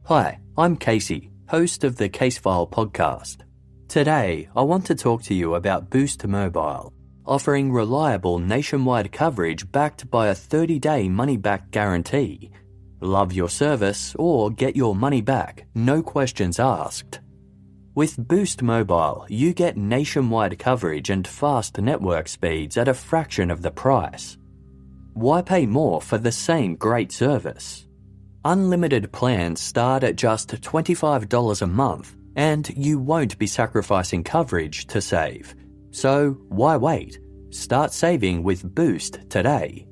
Hi, I'm Casey, host of the Casefile podcast. Today, I want to talk to you about Boost Mobile, offering reliable nationwide coverage backed by a 30-day money-back guarantee. Love your service or get your money back, no questions asked. With Boost Mobile, you get nationwide coverage and fast network speeds at a fraction of the price. Why pay more for the same great service? Unlimited plans start at just $25 a month, and you won't be sacrificing coverage to save. So why wait? Start saving with Boost today.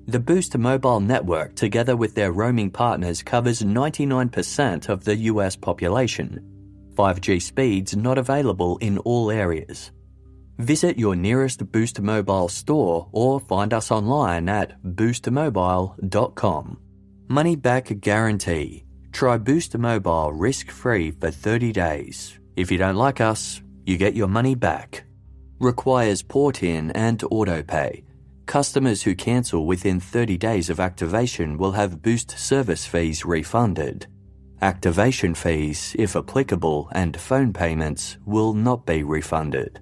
The Boost mobile network, together with their roaming partners, covers 99% of the US population. 5G speeds not available in all areas. Visit your nearest Boost Mobile store or find us online at boostmobile.com. Money back guarantee. Try Boost Mobile risk-free for 30 days. If you don't like us, you get your money back. Requires port-in and auto-pay. Customers who cancel within 30 days of activation will have Boost service fees refunded. Activation fees, if applicable, and phone payments will not be refunded.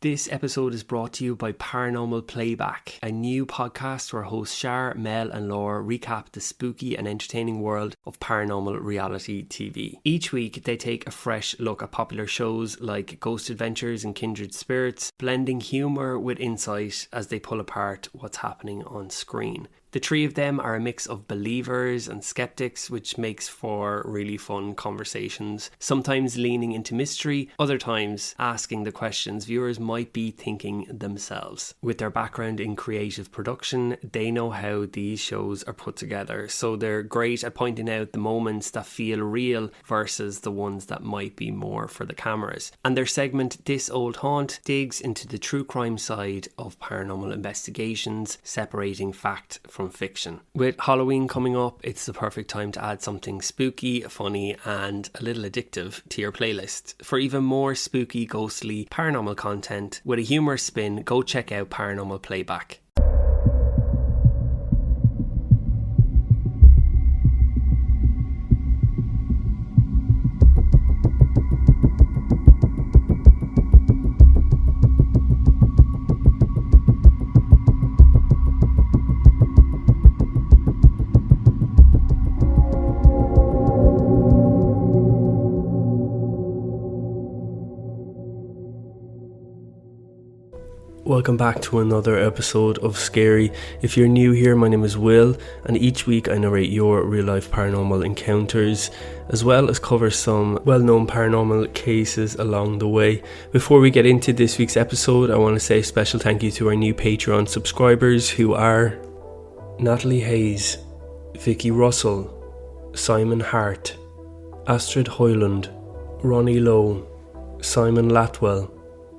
This episode is brought to you by Paranormal Playback, a new podcast where hosts Shar, Mel and Laura recap the spooky and entertaining world of paranormal reality TV. Each week they take a fresh look at popular shows like Ghost Adventures and Kindred Spirits, blending humour with insight as they pull apart what's happening on screen. The three of them are a mix of believers and skeptics, which makes for really fun conversations, sometimes leaning into mystery, other times asking the questions viewers might be thinking themselves. With their background in creative production, they know how these shows are put together, so they're great at pointing out the moments that feel real versus the ones that might be more for the cameras. And their segment, This Old Haunt, digs into the true crime side of paranormal investigations, separating fact from fiction. With Halloween coming up, it's the perfect time to add something spooky, funny and a little addictive to your playlist. For even more spooky, ghostly, paranormal content with a humorous spin, go check out Paranormal Playback. Welcome back to another episode of Scary. If you're new here, my name is Will, and each week I narrate your real-life paranormal encounters, as well as cover some well-known paranormal cases along the way. Before we get into this week's episode, I want to say a special thank you to our new Patreon subscribers, who are Natalie Hayes, Vicky Russell, Simon Hart, Astrid Hoyland, Ronnie Lowe, Simon Latwell,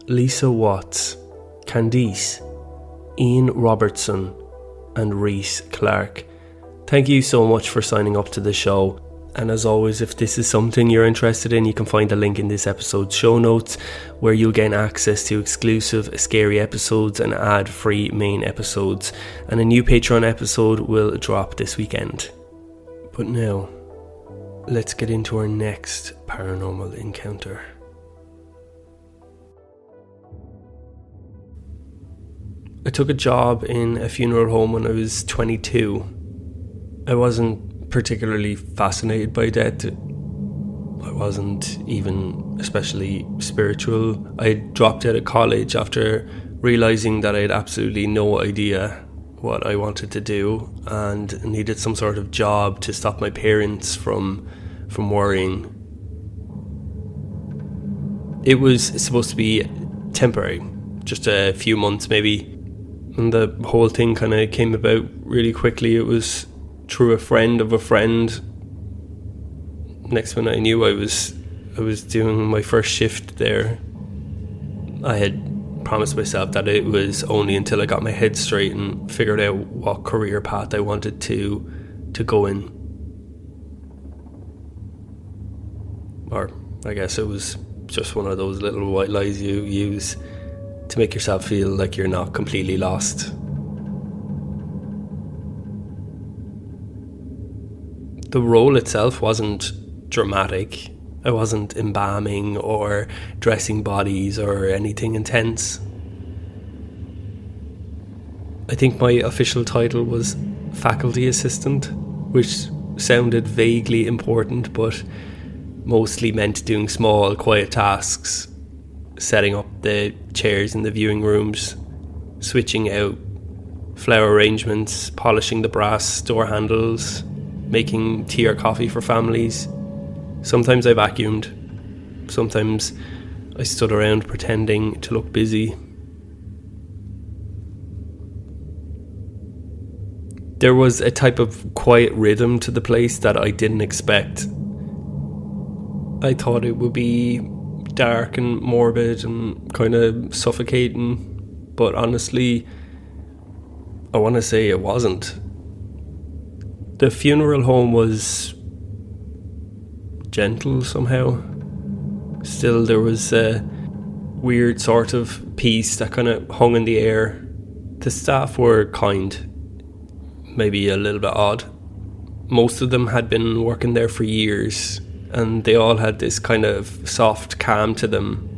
Lisa Watts, Candice, Ian Robertson and Reese Clark. Thank you so much for signing up to the show, and as always, if this is something you're interested in, you can find a link in this episode's show notes where you'll gain access to exclusive scary episodes and ad-free main episodes, and a new Patreon episode will drop this weekend. But now, let's get into our next paranormal encounter. I took a job in a funeral home when I was 22. I wasn't particularly fascinated by death. I wasn't even especially spiritual. I dropped out of college after realising that I had absolutely no idea what I wanted to do and needed some sort of job to stop my parents from worrying. It was supposed to be temporary, just a few months maybe. And the whole thing kind of came about really quickly. It was through a friend of a friend. Next thing I knew, I was doing my first shift there. I had promised myself that it was only until I got my head straight and figured out what career path I wanted to go in. Or I guess it was just one of those little white lies you use to make yourself feel like you're not completely lost. The role itself wasn't dramatic. I wasn't embalming or dressing bodies or anything intense. I think my official title was faculty assistant, which sounded vaguely important, but mostly meant doing small, quiet tasks, setting up the chairs in the viewing rooms, switching out flower arrangements, polishing the brass door handles, making tea or coffee for families. Sometimes I vacuumed. Sometimes I stood around pretending to look busy. There was a type of quiet rhythm to the place that I didn't expect. I thought it would be dark and morbid and kind of suffocating, but honestly, I want to say it wasn't. The funeral home was gentle somehow. Still, there was a weird sort of peace that kind of hung in the air. The staff were kind, maybe a little bit odd. Most of them had been working there for years, and they all had this kind of soft calm to them.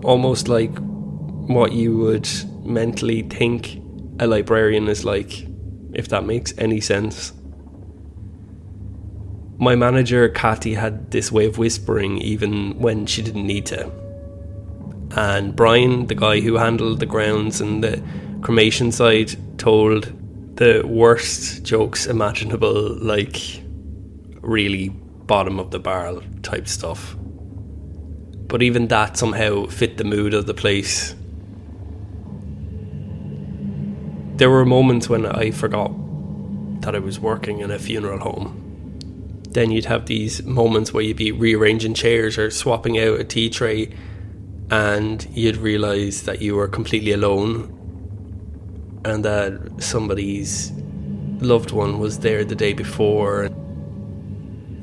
Almost like what you would mentally think a librarian is like, if that makes any sense. My manager, Kathy, had this way of whispering even when she didn't need to. And Brian, the guy who handled the grounds and the cremation side, told the worst jokes imaginable, like really bottom of the barrel type stuff. But even that somehow fit the mood of the place. There were moments when I forgot that I was working in a funeral home. Then you'd have these moments where you'd be rearranging chairs or swapping out a tea tray, and you'd realise that you were completely alone and that somebody's loved one was there the day before.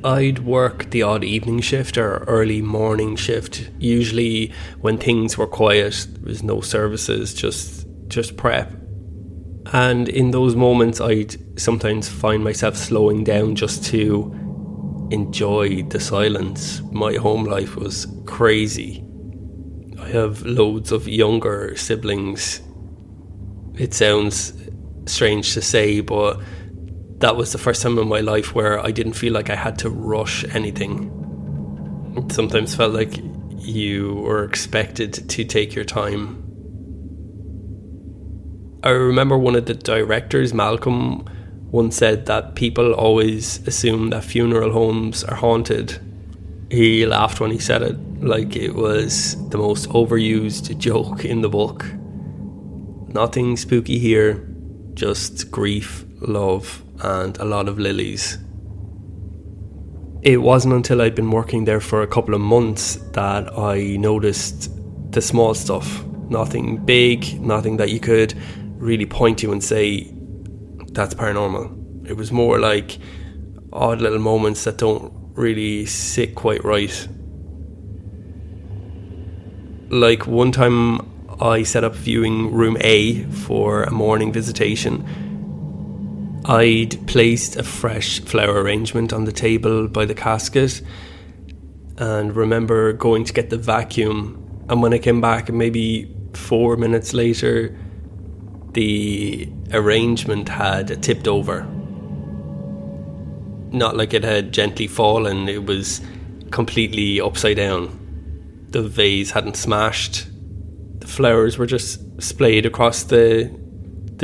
I'd work the odd evening shift or early morning shift, usually when things were quiet. There was no services, just prep. And in those moments I'd sometimes find myself slowing down just to enjoy the silence. My home life was crazy. I have loads of younger siblings. It sounds strange to say, but that was the first time in my life where I didn't feel like I had to rush anything. It sometimes felt like you were expected to take your time. I remember one of the directors, Malcolm, once said that people always assume that funeral homes are haunted. He laughed when he said it, like it was the most overused joke in the book. Nothing spooky here, just grief, love, and a lot of lilies. It wasn't until I'd been working there for a couple of months that I noticed the small stuff. Nothing big, nothing that you could really point to and say, that's paranormal. It was more like odd little moments that don't really sit quite right. Like one time I set up viewing room A for a morning visitation. I'd placed a fresh flower arrangement on the table by the casket and remember going to get the vacuum, and when I came back maybe 4 minutes later, the arrangement had tipped over. Not like it had gently fallen, it was completely upside down. The vase hadn't smashed. The flowers were just splayed across the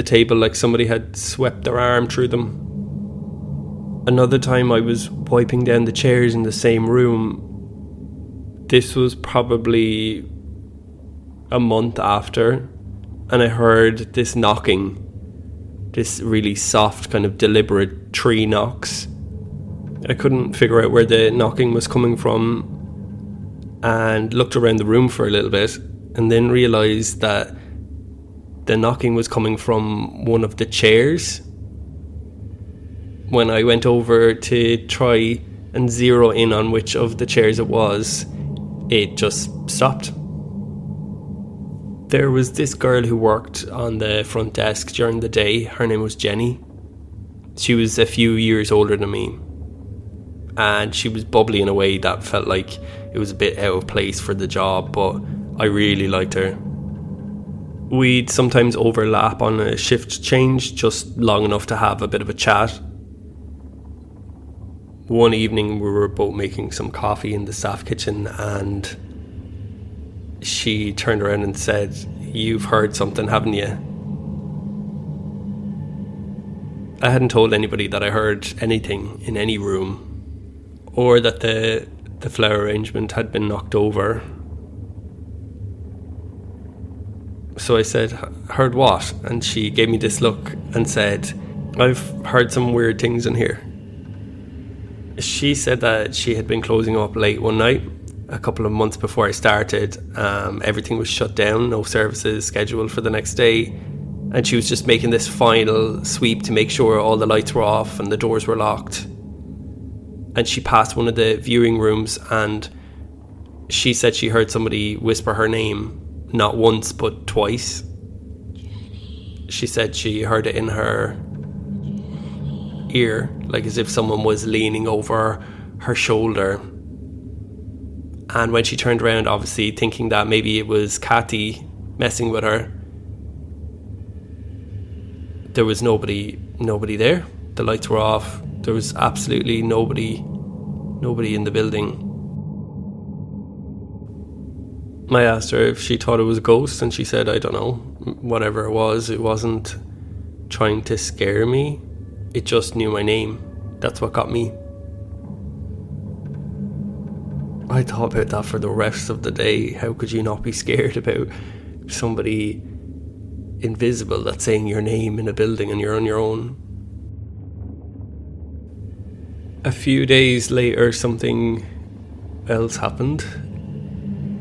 table like somebody had swept their arm through them. Another time I was wiping down the chairs in the same room. This was probably a month after, and I heard this knocking, this really soft kind of deliberate 3 knocks. I couldn't figure out where the knocking was coming from and looked around the room for a little bit and then realised that the knocking was coming from one of the chairs. When I went over to try and zero in on which of the chairs it was, it just stopped. There was this girl who worked on the front desk during the day. Her name was Jenny. She was a few years older than me, and she was bubbly in a way that felt like it was a bit out of place for the job, but I really liked her. We'd sometimes overlap on a shift change, just long enough to have a bit of a chat. One evening we were both making some coffee in the staff kitchen, and she turned around and said, "You've heard something, haven't you?" I hadn't told anybody that I heard anything in any room, or that the flower arrangement had been knocked over. So I said, "Heard what?" And she gave me this look and said, "I've heard some weird things in here." She said that she had been closing up late one night, a couple of months before I started. Everything was shut down, no services scheduled for the next day. And she was just making this final sweep to make sure all the lights were off and the doors were locked. And she passed one of the viewing rooms, and she said she heard somebody whisper her name, not once but twice. She said she heard it in her ear, like as if someone was leaning over her shoulder. And when she turned around, obviously thinking that maybe it was Kathy messing with her, there was nobody there. The lights were off. There was absolutely nobody in the building. I asked her if she thought it was a ghost, and she said, "I don't know. Whatever it wasn't trying to scare me. It just knew my name. That's what got me." I thought about that for the rest of the day. How could you not be scared about somebody invisible that's saying your name in a building and you're on your own? A few days later, something else happened.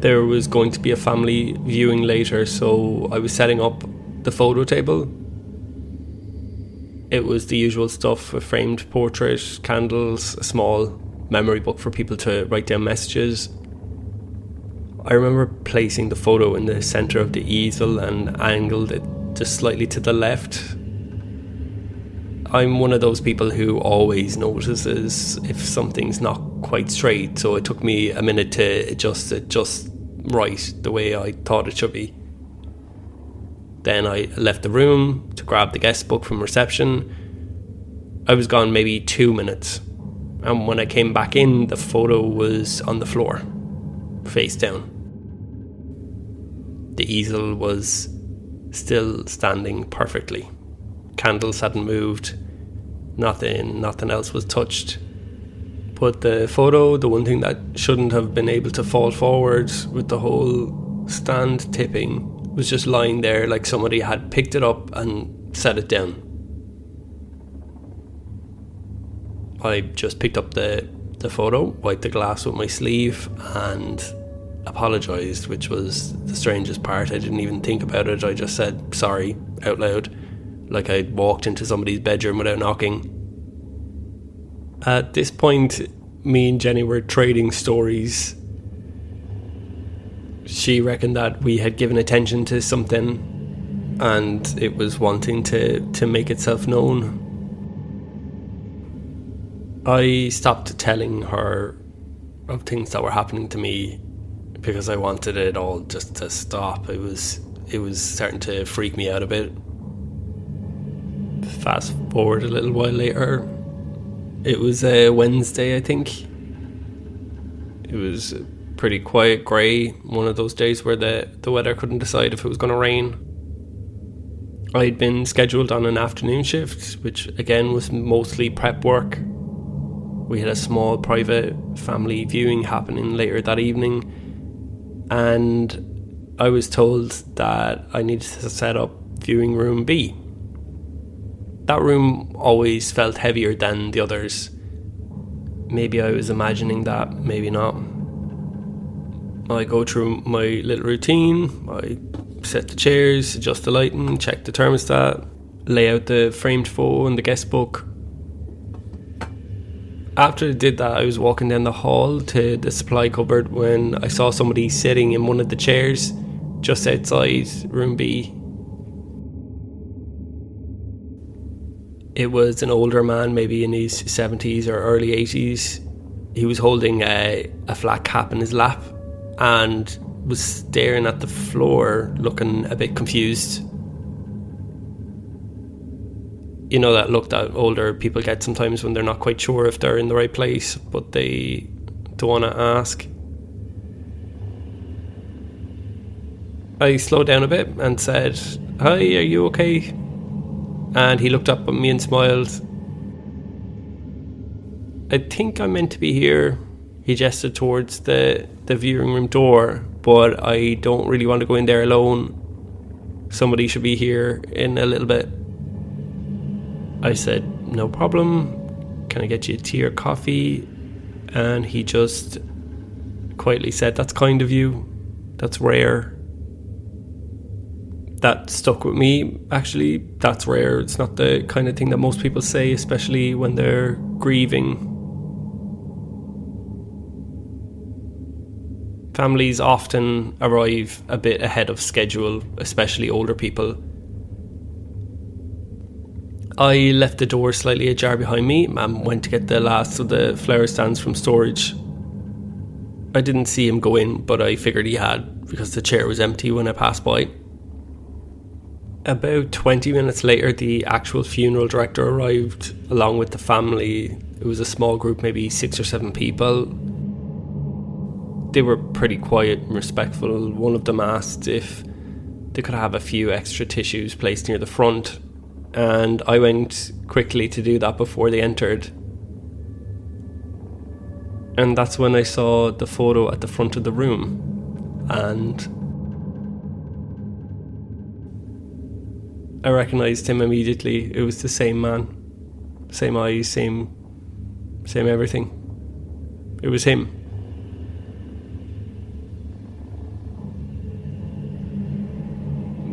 There was going to be a family viewing later, so I was setting up the photo table. It was the usual stuff: a framed portrait, candles, a small memory book for people to write down messages. I remember placing the photo in the centre of the easel and angled it just slightly to the left. I'm one of those people who always notices if something's not quite straight, so it took me a minute to adjust it just right, the way I thought it should be. Then I left the room to grab the guest book from reception. I was gone maybe 2 minutes, and when I came back in, the photo was on the floor, face down. The easel was still standing perfectly. Candles hadn't moved. Nothing else was touched. But the photo, the one thing that shouldn't have been able to fall forward with the whole stand tipping, was just lying there like somebody had picked it up and set it down. I just picked up the photo, wiped the glass with my sleeve, and apologised, which was the strangest part. I didn't even think about it. I just said sorry out loud, like I'd walked into somebody's bedroom without knocking. At this point, me and Jenny were trading stories. She reckoned that we had given attention to something, and it was wanting to make itself known. I stopped telling her of things that were happening to me because I wanted it all just to stop. It was starting to freak me out a bit. Fast forward a little while later. It was a Wednesday, I think. It was pretty quiet, grey, one of those days where the weather couldn't decide if it was going to rain. I'd been scheduled on an afternoon shift, which again was mostly prep work. We had a small private family viewing happening later that evening, and I was told that I needed to set up viewing room B. That room always felt heavier than the others. Maybe I was imagining that, maybe not. I go through my little routine. I set the chairs, adjust the lighting, check the thermostat, lay out the framed photo and the guest book. After I did that, I was walking down the hall to the supply cupboard when I saw somebody sitting in one of the chairs just outside room B. It was an older man, maybe in his 70s or early 80s. He was holding a flat cap in his lap and was staring at the floor, looking a bit confused. You know that look that older people get sometimes when they're not quite sure if they're in the right place, but they don't want to ask. I slowed down a bit and said, "Hi, are you okay?" And he looked up at me and smiled. "I think I'm meant to be here." He gestured towards the viewing room door, but I don't really want to go in there alone. Somebody should be here in a little bit. I said, "No problem. Can I get you tea or coffee?" And he just quietly said, "That's kind of you. That's rare." That stuck with me, actually. That's rare. It's not the kind of thing that most people say, especially when they're grieving. Families often arrive a bit ahead of schedule, especially older people. I left the door slightly ajar behind me and went to get the last of the flower stands from storage. I didn't see him go in, but I figured he had because the chair was empty when I passed by. About 20 minutes later, the actual funeral director arrived along with the family. It was a small group, maybe 6 or 7 people. They were pretty quiet and respectful. One of them asked if they could have a few extra tissues placed near the front, and I went quickly to do that before they entered. And that's when I saw the photo at the front of the room, and I recognised him immediately. It was the same man, same eyes, same everything. It was him.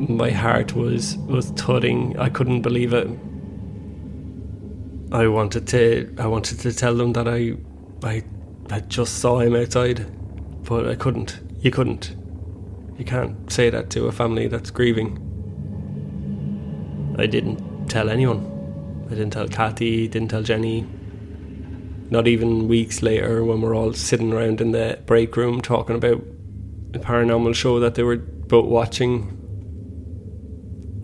My heart was thudding. I couldn't believe it. I wanted to tell them that I just saw him outside, but I couldn't. You couldn't. You can't say that to a family that's grieving. I didn't tell anyone. I didn't tell Kathy, didn't tell Jenny. Not even weeks later, when we're all sitting around in the break room talking about a paranormal show that they were both watching,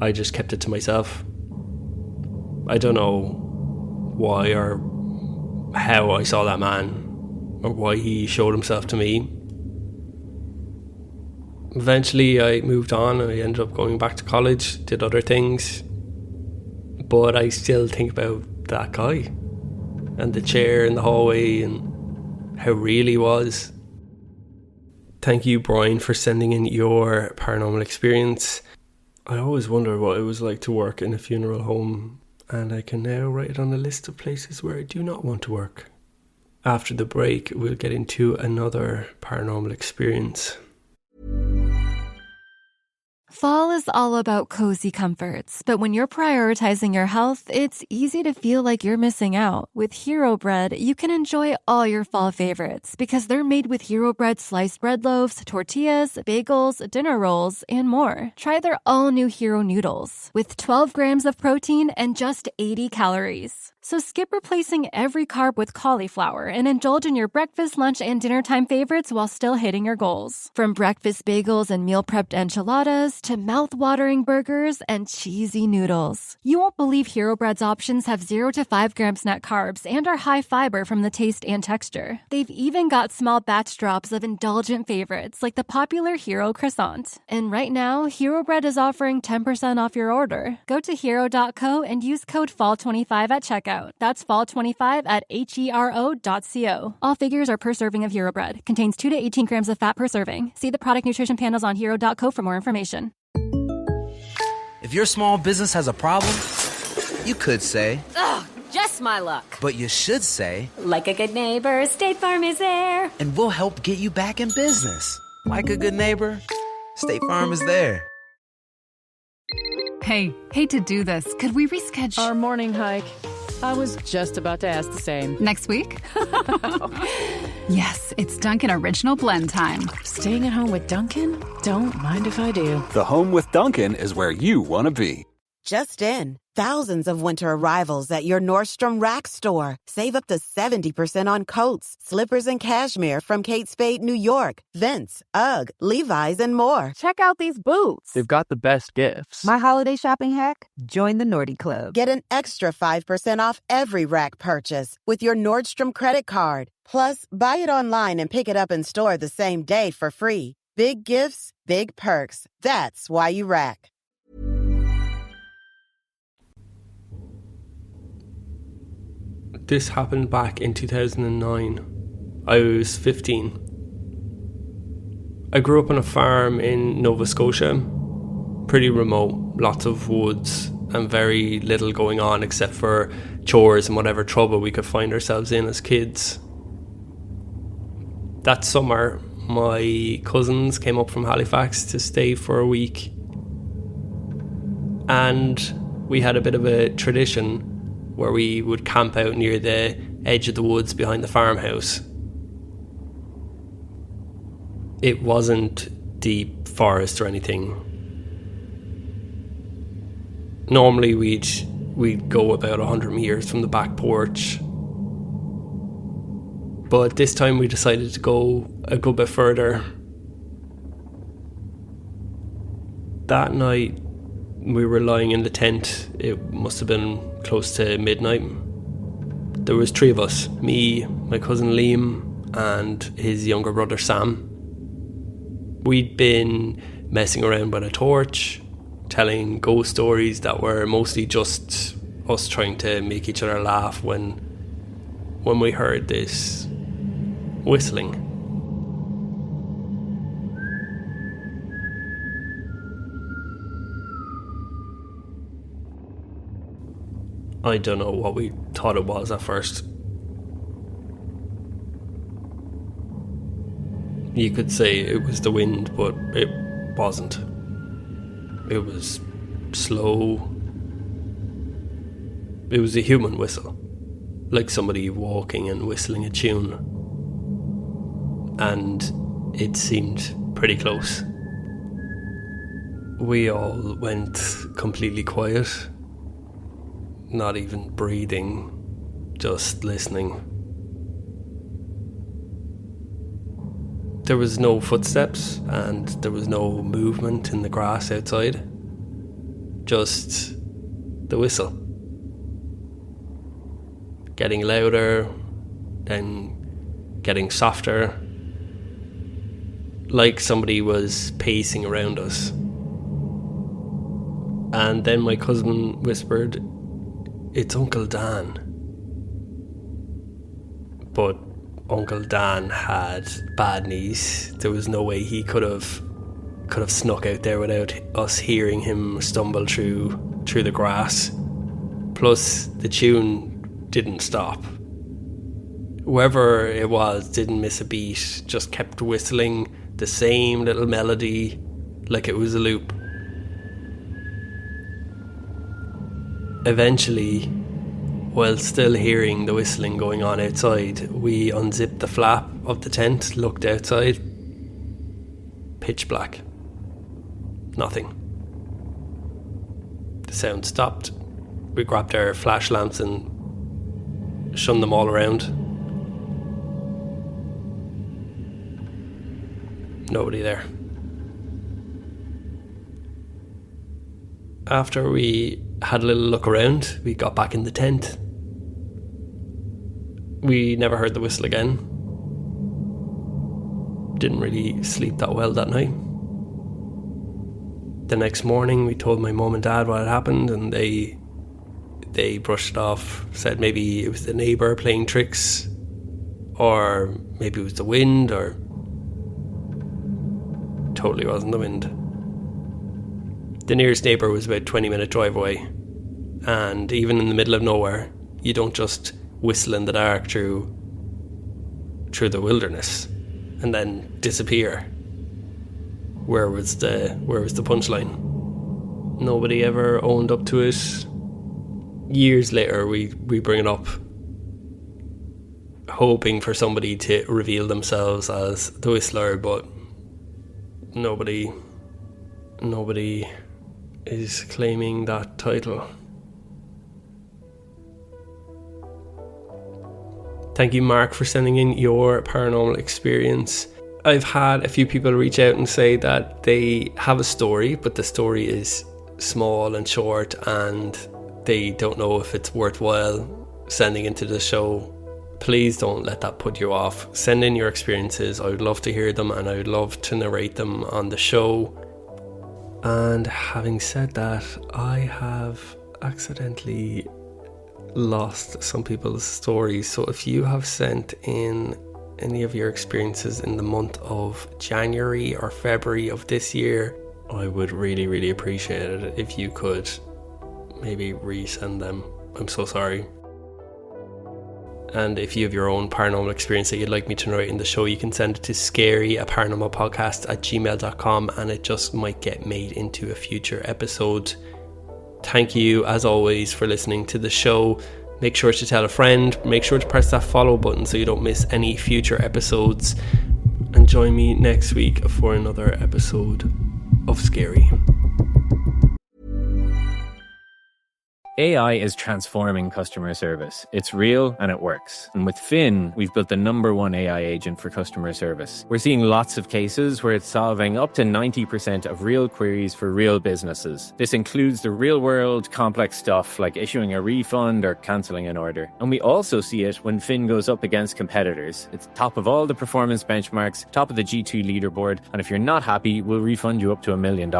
I just kept it to myself. I don't know why or how I saw that man, or why he showed himself to me. Eventually I moved on. I ended up going back to college, did other things, but I still think about that guy and the chair in the hallway and how real he was. Thank you, Brian, for sending in your paranormal experience. I always wonder what it was like to work in a funeral home, and I can now write it on a list of places where I do not want to work. After the break, we'll get into another paranormal experience. Fall is all about cozy comforts, but when you're prioritizing your health, it's easy to feel like you're missing out. With Hero Bread, you can enjoy all your fall favorites because they're made with Hero Bread sliced bread loaves, tortillas, bagels, dinner rolls, and more. Try their all-new Hero Noodles with 12 grams of protein and just 80 calories. So skip replacing every carb with cauliflower and indulge in your breakfast, lunch, and dinner time favorites while still hitting your goals. From breakfast bagels and meal prepped enchiladas to mouth-watering burgers and cheesy noodles. You won't believe Hero Bread's options have 0 to 5 grams net carbs and are high fiber from the taste and texture. They've even got small batch drops of indulgent favorites like the popular Hero Croissant. And right now, Hero Bread is offering 10% off your order. Go to hero.co and use code FALL25 at checkout. That's fall25 at hero.co. All figures are per serving of Hero Bread. Contains 2 to 18 grams of fat per serving. See the product nutrition panels on hero.co for more information. If your small business has a problem, you could say, "Ugh, just my luck." but you should say, Like a good neighbor, State Farm is there. and we'll help get you back in business. Like a good neighbor, State Farm is there. Hey, hate to do this. Could we reschedule Our morning hike. I was just about to ask the same. next week? Yes, it's Dunkin' Original Blend time. Staying at home with Dunkin'? Don't mind if I do. The home with Dunkin' is where you want to be. Just in, Thousands of winter arrivals at your Nordstrom Rack store. Save up to 70% on coats, slippers, and cashmere from Kate Spade, New York, Vince, UGG, Levi's, and more. Check out these boots. They've got the best gifts. My holiday shopping hack? Join the Nordy Club. Get an extra 5% off every Rack purchase with your Nordstrom credit card. Plus, buy it online and pick it up in store the same day for free. Big gifts, big perks. That's why you Rack. This happened back in 2009. I was 15. I grew up on a farm in Nova Scotia. Pretty remote, lots of woods, and very little going on except for chores and whatever trouble we could find ourselves in as kids. That summer, my cousins came up from Halifax to stay for a week. And we had a bit of a tradition where we would camp out near the edge of the woods behind the farmhouse. It wasn't deep forest or anything. Normally we'd go about 100 metres from the back porch. But this time we decided to go a good bit further. That night we were lying in the tent. It must have been close to midnight. There was 3 of us, me, my cousin Liam, and his younger brother Sam. We'd been messing around by a torch, telling ghost stories that were mostly just us trying to make each other laugh when we heard this whistling. I don't know what we thought it was at first. You could say it was the wind, but it wasn't. It was slow. It was a human whistle, like somebody walking and whistling a tune. And it seemed pretty close. We all went completely quiet. Not even breathing, just listening. There was no footsteps and there was no movement in the grass outside. Just the whistle. Getting louder, then getting softer. Like somebody was pacing around us. And then my cousin whispered, "It's Uncle Dan." But Uncle Dan had bad knees. There was no way he could have snuck out there without us hearing him stumble through the grass. Plus, the tune didn't stop. Whoever it was didn't miss a beat, just kept whistling the same little melody like it was a loop. Eventually, while still hearing the whistling going on outside, we unzipped the flap of the tent, looked outside. Pitch black. Nothing. The sound stopped. We grabbed our flash lamps and shone them all around. Nobody there. After we had a little look around, we got back in the tent. We never heard the whistle again. Didn't really sleep that well that night. The next morning we told my mum and dad what had happened, and they brushed it off, said maybe it was the neighbour playing tricks, or maybe it was the wind, or totally wasn't the wind. The nearest neighbour was about a 20-minute drive away, and even in the middle of nowhere, you don't just whistle in the dark through the wilderness and then disappear. Where was the punchline? Nobody ever owned up to it. Years later, we bring it up, hoping for somebody to reveal themselves as the whistler, but nobody is claiming that title. Thank you, Mark, for sending in your paranormal experience. I've had a few people reach out and say that they have a story, but the story is small and short and they don't know if it's worthwhile sending into the show. Please don't let that put you off. Send in your experiences. I would love to hear them and I would love to narrate them on the show. And having said that, I have accidentally lost some people's stories. So if you have sent in any of your experiences in the month of January or February of this year, I would really, really appreciate it if you could maybe resend them. I'm so sorry. And if you have your own paranormal experience that you'd like me to narrate in the show, you can send it to scaryaparanormalpodcast@gmail.com and it just might get made into a future episode. Thank you, as always, for listening to the show. Make sure to tell a friend. Make sure to press that follow button so you don't miss any future episodes. And join me next week for another episode of Scary. AI is transforming customer service. It's real and it works. And with Finn, we've built the #1 AI agent for customer service. We're seeing lots of cases where it's solving up to 90% of real queries for real businesses. This includes the real-world complex stuff like issuing a refund or cancelling an order. And we also see it when Finn goes up against competitors. It's top of all the performance benchmarks, top of the G2 leaderboard, and if you're not happy, we'll refund you up to $1 million,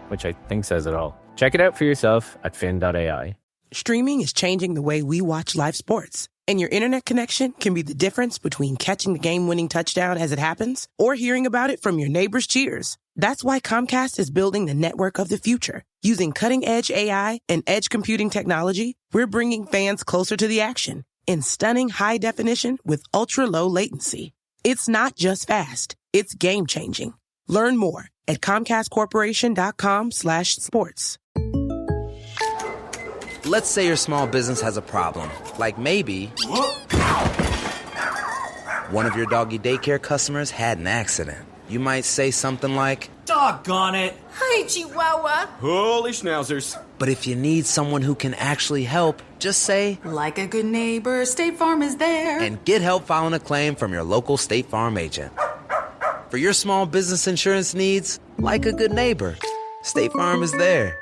which I think says it all. Check it out for yourself at fin.ai. Streaming is changing the way we watch live sports. And your internet connection can be the difference between catching the game-winning touchdown as it happens or hearing about it from your neighbor's cheers. That's why Comcast is building the network of the future. Using cutting-edge AI and edge computing technology, we're bringing fans closer to the action in stunning high definition with ultra-low latency. It's not just fast, it's game-changing. Learn more at ComcastCorporation.com/sports. Let's say your small business has a problem, like maybe one of your doggy daycare customers had an accident. You might say something like, "Doggone it! Hi, Chihuahua!" Holy schnauzers. But if you need someone who can actually help, just say, "Like a good neighbor, State Farm is there." And get help filing a claim from your local State Farm agent. For your small business insurance needs, like a good neighbor, State Farm is there.